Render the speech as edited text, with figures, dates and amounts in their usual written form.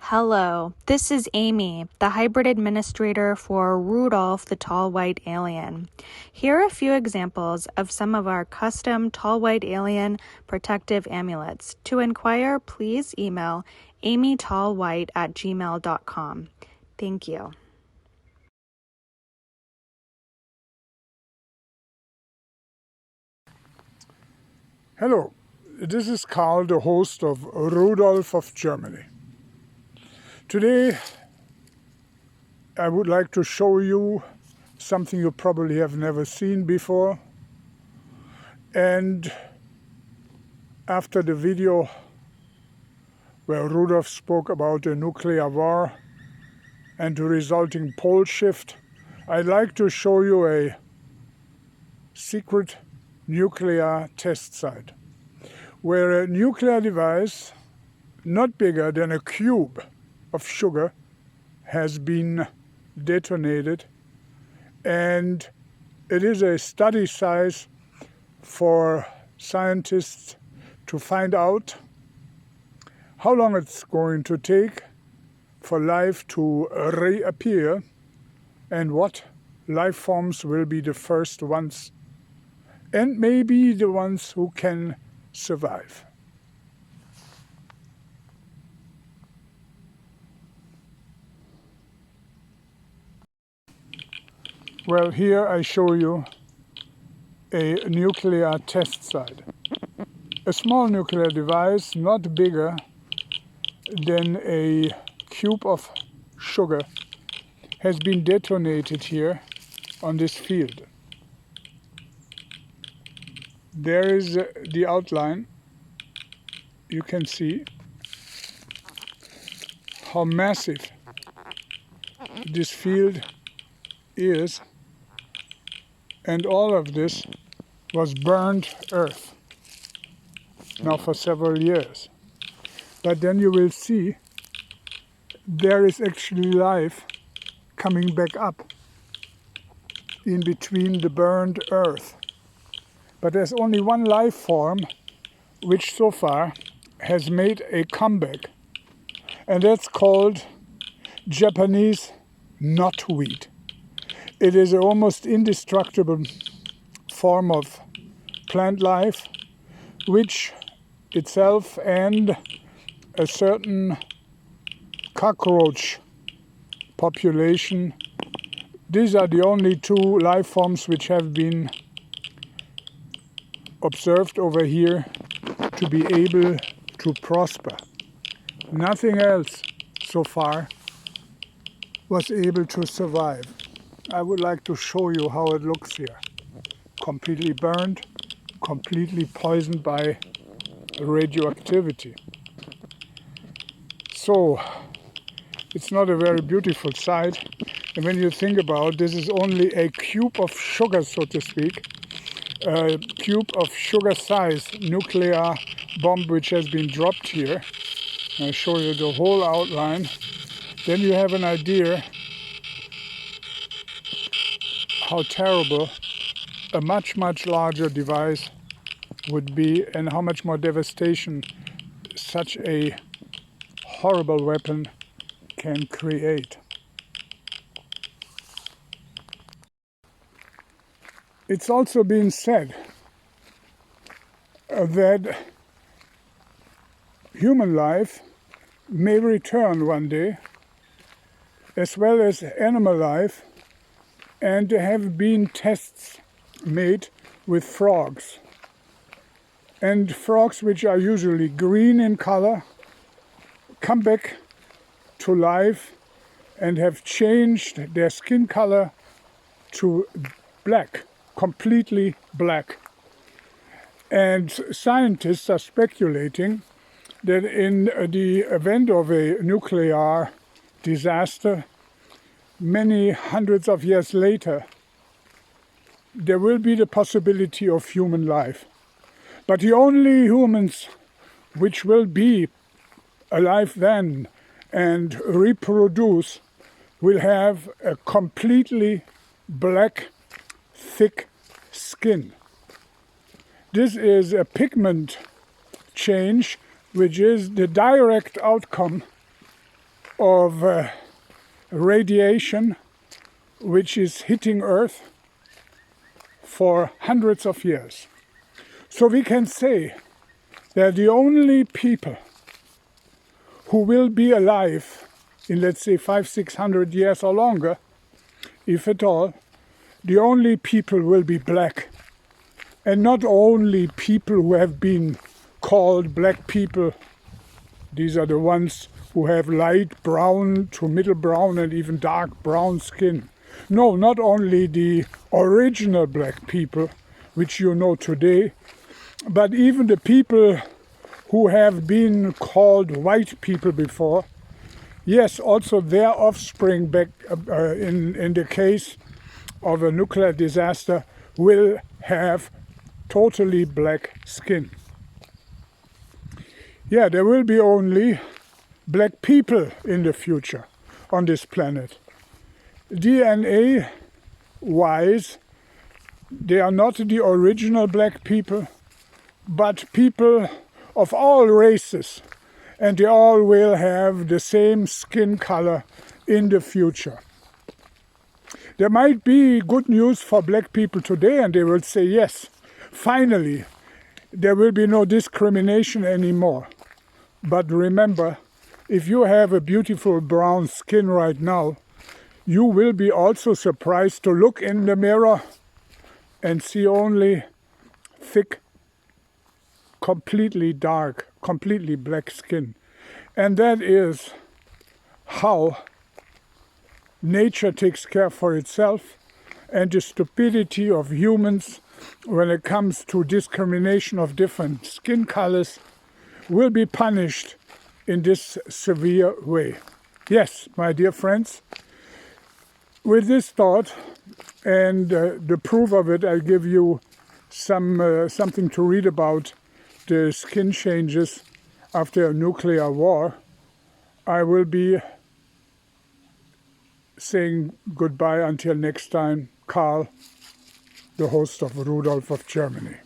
Hello, this is Amy, the hybrid administrator for Rudolf the Tall White Alien. Here are a few examples of some of our custom Tall White Alien protective amulets. To inquire, please email amytallwhite@gmail.com. Thank you. Hello, this is Karl, the host of Rudolf of Germany. Today I would like to show you something you probably have never seen before, and after the video where Rudolf spoke about the nuclear war and the resulting pole shift, I'd like to show you a secret nuclear test site where a nuclear device not bigger than a cube of sugar has been detonated, and it is a study size for scientists to find out how long it's going to take for life to reappear and what life forms will be the first ones and maybe the ones who can survive. Well, here I show you a nuclear test site. A small nuclear device, not bigger than a cube of sugar, has been detonated here on this field. There is the outline. You can see how massive this field is, and all of this was burned earth now for several years. But then you will see there is actually life coming back up in between the burned earth. But there's only one life form which so far has made a comeback, and that's called Japanese knotweed. It is an almost indestructible form of plant life, which itself and a certain cockroach population, these are the only two life forms which have been observed over here to be able to prosper. Nothing else so far was able to survive. I would like to show you how it looks here. Completely burned, completely poisoned by radioactivity. So it's not a very beautiful sight. And when you think about this, is only a cube of sugar, so to speak, a cube of sugar size nuclear bomb which has been dropped here. I'll show you the whole outline. Then you have an idea how terrible a much larger device would be and how much more devastation such a horrible weapon can create. It's also been said that human life may return one day, as well as animal life, and there have been tests made with frogs. And frogs, which are usually green in color, come back to life and have changed their skin color to black, completely black. And scientists are speculating that in the event of a nuclear disaster, many hundreds of years later, there will be the possibility of human life. But the only humans which will be alive then and reproduce will have a completely black, thick skin. This is a pigment change which is the direct outcome of radiation which is hitting Earth for hundreds of years. So we can say that the only people who will be alive in, let's say, 500-600 years or longer, if at all, the only people will be black. And not only people who have been called black people, these are the ones who have light brown to middle brown and even dark brown skin. No, not only the original black people, which you know today, but even the people who have been called white people before. Yes, also their offspring back in the case of a nuclear disaster will have totally black skin. Yeah, there will be only black people in the future on this planet. DNA-wise, they are not the original black people, but people of all races, and they all will have the same skin color in the future. There might be good news for black people today, and they will say, yes, finally, there will be no discrimination anymore. But remember, if you have a beautiful brown skin right now, you will be also surprised to look in the mirror and see only thick, completely dark, completely black skin. And that is how nature takes care for itself, and the stupidity of humans when it comes to discrimination of different skin colors will be punished in this severe way. Yes, my dear friends, with this thought and the proof of it, I'll give you something to read about the skin changes after a nuclear war. I will be saying goodbye until next time. Karl, the host of Rudolf of Germany.